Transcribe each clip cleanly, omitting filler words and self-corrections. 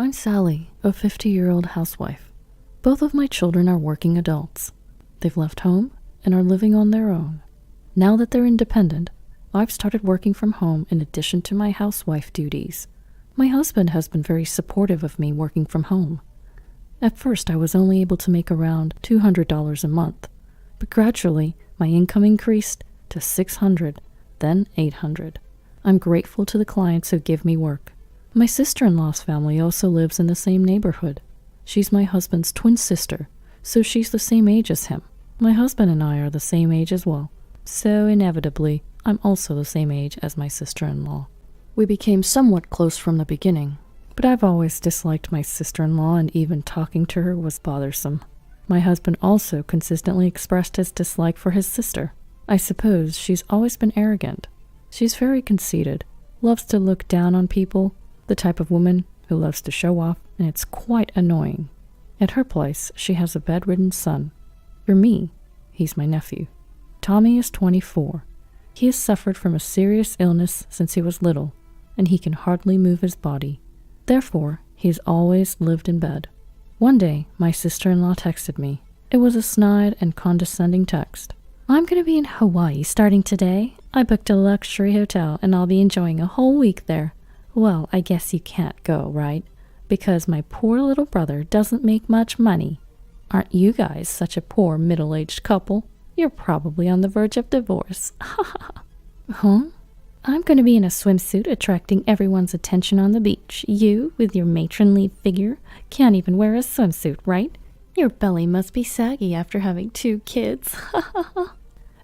I'm Sally, a 50-year-old housewife. Both of my children are working adults. They've left home and are living on their own. Now that they're independent, I've started working from home in addition to my housewife duties. My husband has been very supportive of me working from home. At first, I was only able to make around $200 a month, but gradually my income increased to $600, then $800. I'm grateful to the clients who give me work. My sister-in-law's family also lives in the same neighborhood. She's my husband's twin sister, so she's the same age as him. My husband and I are the same age as well, so inevitably, I'm also the same age as my sister-in-law. We became somewhat close from the beginning, but I've always disliked my sister-in-law, and even talking to her was bothersome. My husband also consistently expressed his dislike for his sister. I suppose she's always been arrogant. She's very conceited, loves to look down on people, the type of woman who loves to show off, and it's quite annoying. At her place, she has a bedridden son. For me, he's my nephew. Tommy is 24. He has suffered from a serious illness since he was little, and he can hardly move his body. Therefore, he's always lived in bed. One day, my sister-in-law texted me. It was a snide and condescending text. "I'm going to be in Hawaii starting today. I booked a luxury hotel, and I'll be enjoying a whole week there. Well, I guess you can't go, right? Because my poor little brother doesn't make much money. Aren't you guys such a poor middle-aged couple? You're probably on the verge of divorce." Huh? I'm going to be in a swimsuit attracting everyone's attention on the beach. You, with your matronly figure, can't even wear a swimsuit, right? Your belly must be saggy after having 2 kids.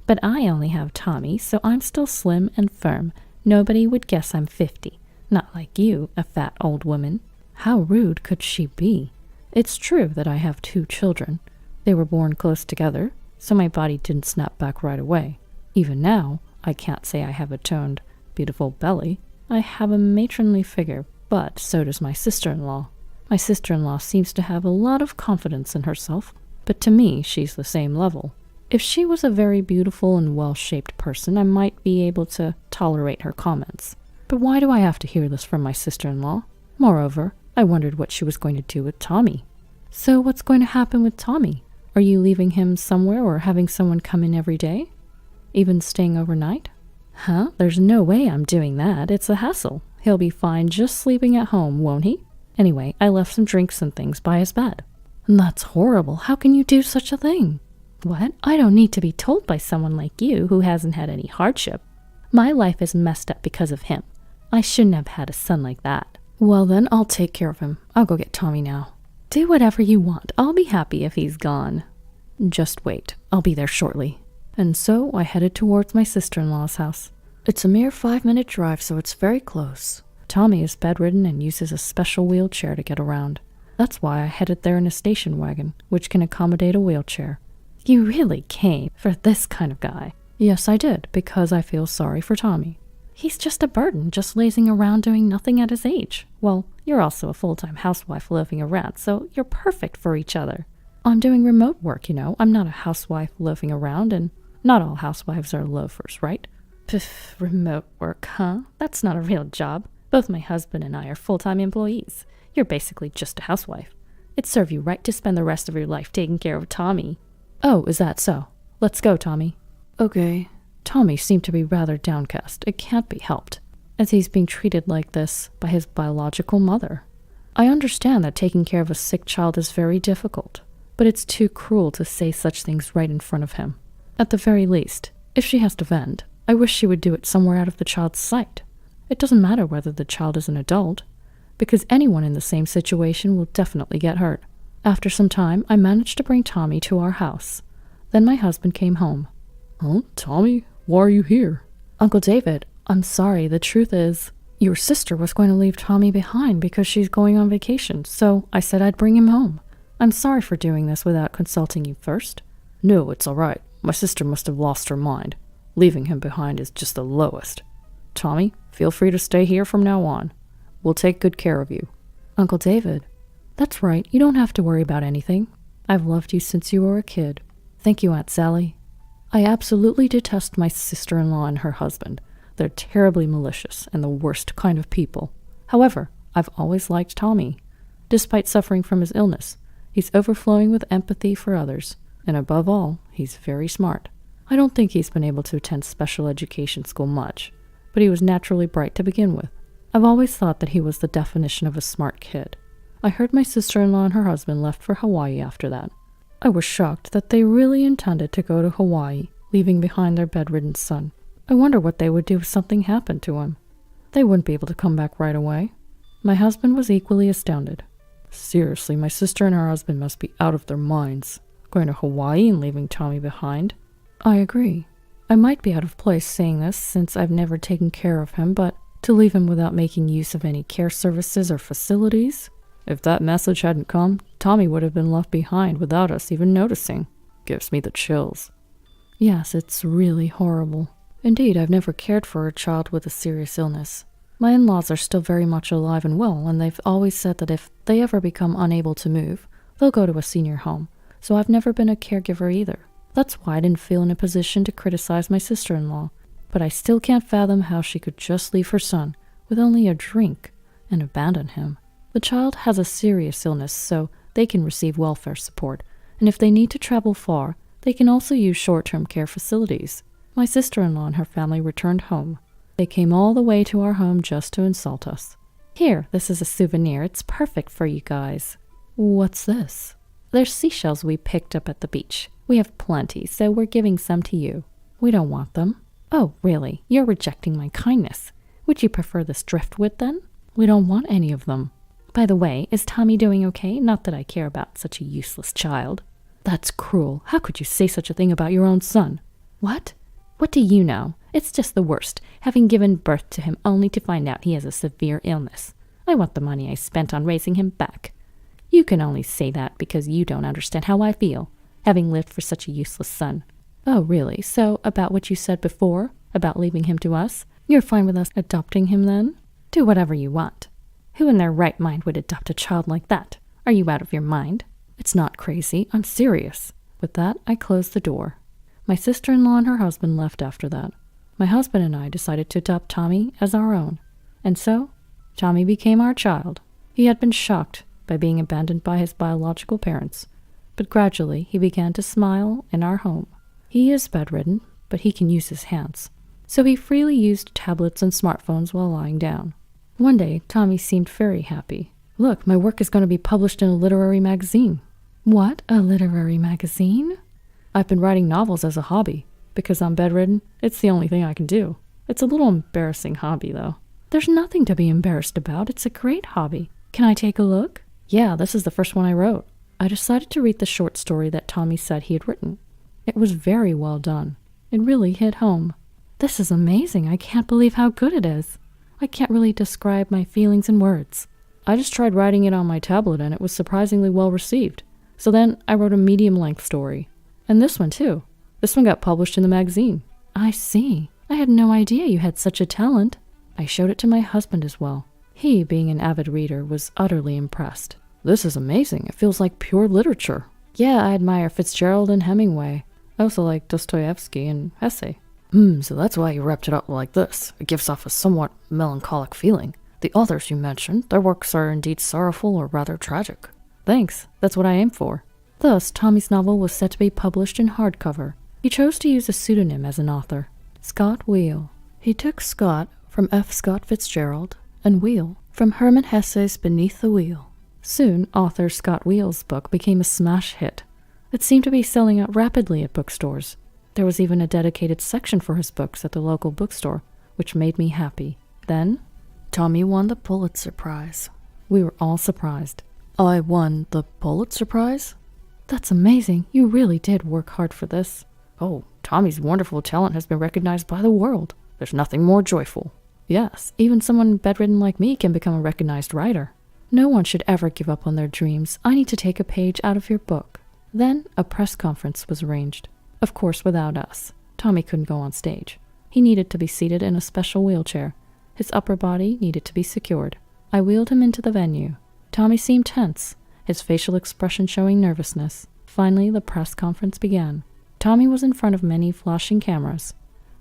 But I only have Tommy, so I'm still slim and firm. Nobody would guess I'm 50. Not like you, a fat old woman. How rude could she be? It's true that I have 2 children. They were born close together, so my body didn't snap back right away. Even now, I can't say I have a toned, beautiful belly. I have a matronly figure, but so does my sister-in-law. My sister-in-law seems to have a lot of confidence in herself, but to me, she's the same level. If she was a very beautiful and well-shaped person, I might be able to tolerate her comments. But why do I have to hear this from my sister-in-law? Moreover, I wondered what she was going to do with Tommy. So what's going to happen with Tommy? Are you leaving him somewhere or having someone come in every day? Even staying overnight? Huh? There's no way I'm doing that. It's a hassle. He'll be fine just sleeping at home, won't he? Anyway, I left some drinks and things by his bed. That's horrible. How can you do such a thing? What? I don't need to be told by someone like you who hasn't had any hardship. My life is messed up because of him. I shouldn't have had a son like that. Well then, I'll take care of him. I'll go get Tommy now. Do whatever you want. I'll be happy if he's gone. Just wait. I'll be there shortly. And so I headed towards my sister-in-law's house. It's a mere 5-minute drive, so it's very close. Tommy is bedridden and uses a special wheelchair to get around. That's why I headed there in a station wagon, which can accommodate a wheelchair. You really came for this kind of guy? Yes, I did, because I feel sorry for Tommy. He's just a burden, just lazing around doing nothing at his age. Well, you're also a full-time housewife loafing around, so you're perfect for each other. I'm doing remote work, you know. I'm not a housewife loafing around, and not all housewives are loafers, right? Pff, remote work, huh? That's not a real job. Both my husband and I are full-time employees. You're basically just a housewife. It'd serve you right to spend the rest of your life taking care of Tommy. Oh, is that so? Let's go, Tommy. Okay. Tommy seemed to be rather downcast. It can't be helped, as he's being treated like this by his biological mother. I understand that taking care of a sick child is very difficult, but it's too cruel to say such things right in front of him. At the very least, if she has to vent, I wish she would do it somewhere out of the child's sight. It doesn't matter whether the child is an adult, because anyone in the same situation will definitely get hurt. After some time, I managed to bring Tommy to our house. Then my husband came home. "Oh, Tommy, why are you here?" "Uncle David, I'm sorry. The truth is, your sister was going to leave Tommy behind because she's going on vacation, so I said I'd bring him home. I'm sorry for doing this without consulting you first." "No, it's all right. My sister must have lost her mind. Leaving him behind is just the lowest. Tommy, feel free to stay here from now on. We'll take good care of you." "Uncle David, that's right. You don't have to worry about anything. I've loved you since you were a kid." "Thank you, Aunt Sally." I absolutely detest my sister-in-law and her husband. They're terribly malicious and the worst kind of people. However, I've always liked Tommy. Despite suffering from his illness, he's overflowing with empathy for others, and above all, he's very smart. I don't think he's been able to attend special education school much, but he was naturally bright to begin with. I've always thought that he was the definition of a smart kid. I heard my sister-in-law and her husband left for Hawaii after that. I was shocked that they really intended to go to Hawaii, leaving behind their bedridden son. I wonder what they would do if something happened to him. They wouldn't be able to come back right away. My husband was equally astounded. Seriously, my sister and her husband must be out of their minds, going to Hawaii and leaving Tommy behind. I agree. I might be out of place saying this since I've never taken care of him, but to leave him without making use of any care services or facilities? If that message hadn't come, Tommy would have been left behind without us even noticing. Gives me the chills. Yes, it's really horrible. Indeed, I've never cared for a child with a serious illness. My in-laws are still very much alive and well, and they've always said that if they ever become unable to move, they'll go to a senior home, so I've never been a caregiver either. That's why I didn't feel in a position to criticize my sister-in-law, but I still can't fathom how she could just leave her son with only a drink and abandon him. The child has a serious illness, so they can receive welfare support, and if they need to travel far, they can also use short-term care facilities. My sister-in-law and her family returned home. They came all the way to our home just to insult us. Here, this is a souvenir. It's perfect for you guys. What's this? They're seashells we picked up at the beach. We have plenty, so we're giving some to you. We don't want them. Oh, really? You're rejecting my kindness. Would you prefer this driftwood then? We don't want any of them. By the way, is Tommy doing okay? Not that I care about such a useless child. That's cruel. How could you say such a thing about your own son? What? What do you know? It's just the worst, having given birth to him only to find out he has a severe illness. I want the money I spent on raising him back. You can only say that because you don't understand how I feel, having lived for such a useless son. Oh, really? So, about what you said before, about leaving him to us? You're fine with us adopting him then? Do whatever you want. Who in their right mind would adopt a child like that? Are you out of your mind? It's not crazy. I'm serious. With that, I closed the door. My sister-in-law and her husband left after that. My husband and I decided to adopt Tommy as our own. And so, Tommy became our child. He had been shocked by being abandoned by his biological parents, but gradually he began to smile in our home. He is bedridden, but he can use his hands, so he freely used tablets and smartphones while lying down. One day, Tommy seemed very happy. Look, my work is going to be published in a literary magazine. What? A literary magazine? I've been writing novels as a hobby. Because I'm bedridden, it's the only thing I can do. It's a little embarrassing hobby, though. There's nothing to be embarrassed about. It's a great hobby. Can I take a look? Yeah, this is the first one I wrote. I decided to read the short story that Tommy said he had written. It was very well done. It really hit home. This is amazing. I can't believe how good it is. I can't really describe my feelings in words. I just tried writing it on my tablet and it was surprisingly well received. So then I wrote a medium-length story. And this one, too. This one got published in the magazine. I see. I had no idea you had such a talent. I showed it to my husband as well. He, being an avid reader, was utterly impressed. This is amazing. It feels like pure literature. Yeah, I admire Fitzgerald and Hemingway. I also like Dostoevsky and Hesse. So that's why you wrapped it up like this. It gives off a somewhat melancholic feeling. The authors you mentioned, their works are indeed sorrowful or rather tragic. Thanks. That's what I aim for. Thus, Tommy's novel was set to be published in hardcover. He chose to use a pseudonym as an author, Scott Wheel. He took Scott from F. Scott Fitzgerald and Wheel from Hermann Hesse's Beneath the Wheel. Soon, author Scott Wheel's book became a smash hit. It seemed to be selling out rapidly at bookstores. There was even a dedicated section for his books at the local bookstore, which made me happy. Then, Tommy won the Pulitzer Prize. We were all surprised. I won the Pulitzer Prize? That's amazing. You really did work hard for this. Oh, Tommy's wonderful talent has been recognized by the world. There's nothing more joyful. Yes, even someone bedridden like me can become a recognized writer. No one should ever give up on their dreams. I need to take a page out of your book. Then a press conference was arranged. Of course, without us. Tommy couldn't go on stage. He needed to be seated in a special wheelchair. His upper body needed to be secured. I wheeled him into the venue. Tommy seemed tense, his facial expression showing nervousness. Finally, the press conference began. Tommy was in front of many flashing cameras.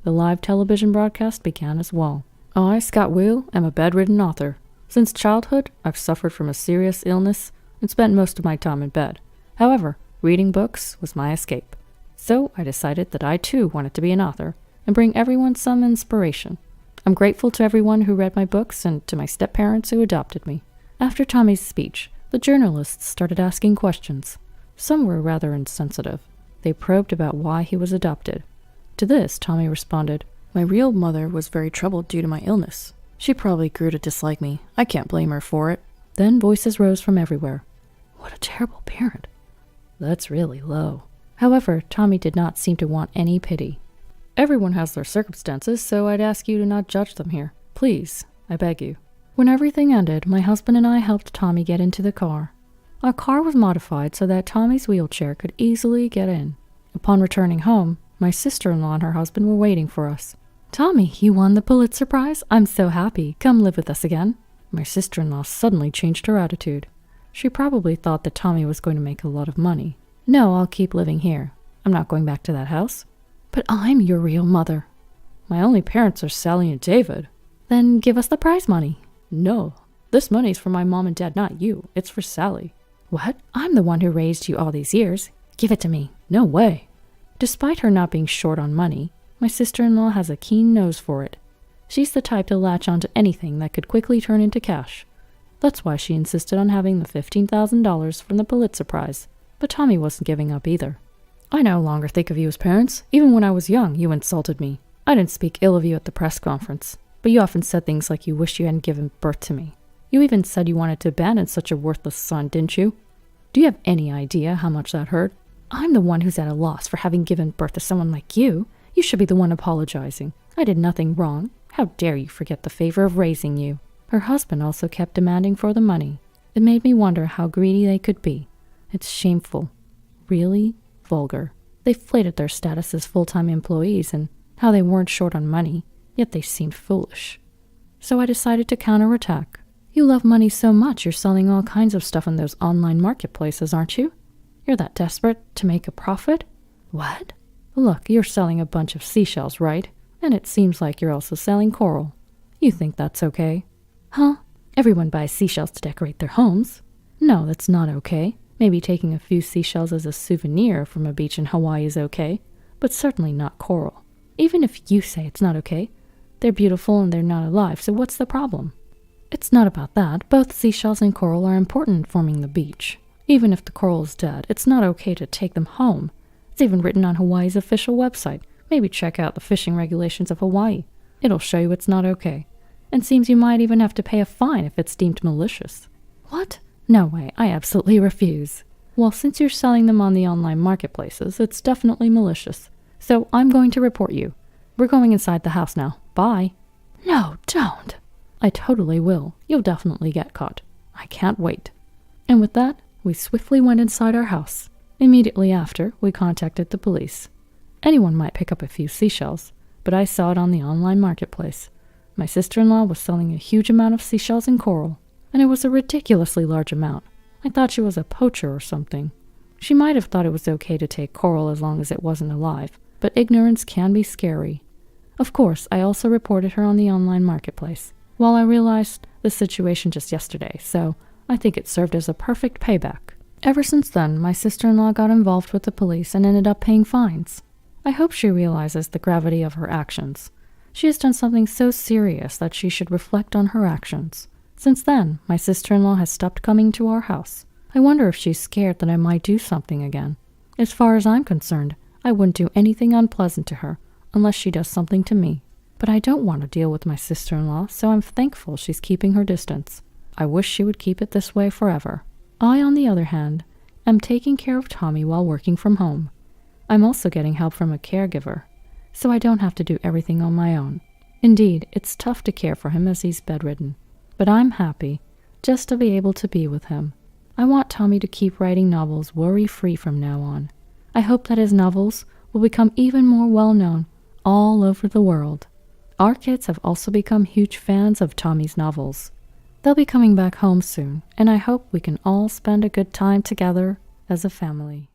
The live television broadcast began as well. I, Scott Wheel, am a bedridden author. Since childhood, I've suffered from a serious illness and spent most of my time in bed. However, reading books was my escape. So I decided that I too wanted to be an author and bring everyone some inspiration. I'm grateful to everyone who read my books and to my step-parents who adopted me. After Tommy's speech, the journalists started asking questions. Some were rather insensitive. They probed about why he was adopted. To this, Tommy responded, "My real mother was very troubled due to my illness. She probably grew to dislike me. I can't blame her for it." Then voices rose from everywhere. "What a terrible parent. That's really low." However, Tommy did not seem to want any pity. "Everyone has their circumstances, so I'd ask you to not judge them here. Please, I beg you." When everything ended, my husband and I helped Tommy get into the car. Our car was modified so that Tommy's wheelchair could easily get in. Upon returning home, my sister-in-law and her husband were waiting for us. "Tommy, you won the Pulitzer Prize? I'm so happy. Come live with us again." My sister-in-law suddenly changed her attitude. She probably thought that Tommy was going to make a lot of money. "No, I'll keep living here. I'm not going back to that house." "But I'm your real mother." "My only parents are Sally and David." "Then give us the prize money." "No, this money's for my mom and dad, not you. It's for Sally." "What? I'm the one who raised you all these years. Give it to me." "No way." Despite her not being short on money, my sister-in-law has a keen nose for it. She's the type to latch onto anything that could quickly turn into cash. That's why she insisted on having the $15,000 from the Pulitzer Prize. But Tommy wasn't giving up either. "I no longer think of you as parents. Even when I was young, you insulted me. I didn't speak ill of you at the press conference, but you often said things like you wished you hadn't given birth to me. You even said you wanted to abandon such a worthless son, didn't you? Do you have any idea how much that hurt? I'm the one who's at a loss for having given birth to someone like you. You should be the one apologizing. I did nothing wrong. How dare you forget the favor of raising you?" Her husband also kept demanding for the money. It made me wonder how greedy they could be. It's shameful. Really vulgar. They flated their status as full-time employees and how they weren't short on money, yet they seemed foolish. So I decided to counterattack. "You love money so much you're selling all kinds of stuff in those online marketplaces, aren't you? You're that desperate to make a profit?" "What?" "Look, you're selling a bunch of seashells, right? And it seems like you're also selling coral. You think that's okay?" "Huh? Everyone buys seashells to decorate their homes." "No, that's not okay. Maybe taking a few seashells as a souvenir from a beach in Hawaii is okay, but certainly not coral. Even if you say it's not okay, they're beautiful and they're not alive, so what's the problem?" "It's not about that. Both seashells and coral are important in forming the beach. Even if the coral is dead, it's not okay to take them home. It's even written on Hawaii's official website. Maybe check out the fishing regulations of Hawaii. It'll show you it's not okay. And seems you might even have to pay a fine if it's deemed malicious." "What? No way, I absolutely refuse." "Well, since you're selling them on the online marketplaces, it's definitely malicious. So I'm going to report you. We're going inside the house now. Bye." "No, don't." "I totally will. You'll definitely get caught. I can't wait." And with that, we swiftly went inside our house. Immediately after, we contacted the police. Anyone might pick up a few seashells, but I saw it on the online marketplace. My sister-in-law was selling a huge amount of seashells and coral, and it was a ridiculously large amount. I thought she was a poacher or something. She might have thought it was okay to take coral as long as it wasn't alive, but ignorance can be scary. Of course, I also reported her on the online marketplace. Well, I realized the situation just yesterday, so I think it served as a perfect payback. Ever since then, my sister-in-law got involved with the police and ended up paying fines. I hope she realizes the gravity of her actions. She has done something so serious that she should reflect on her actions. Since then, my sister-in-law has stopped coming to our house. I wonder if she's scared that I might do something again. As far as I'm concerned, I wouldn't do anything unpleasant to her unless she does something to me. But I don't want to deal with my sister-in-law, so I'm thankful she's keeping her distance. I wish she would keep it this way forever. I, on the other hand, am taking care of Tommy while working from home. I'm also getting help from a caregiver, so I don't have to do everything on my own. Indeed, it's tough to care for him as he's bedridden, but I'm happy just to be able to be with him. I want Tommy to keep writing novels worry-free from now on. I hope that his novels will become even more well-known all over the world. Our kids have also become huge fans of Tommy's novels. They'll be coming back home soon, and I hope we can all spend a good time together as a family.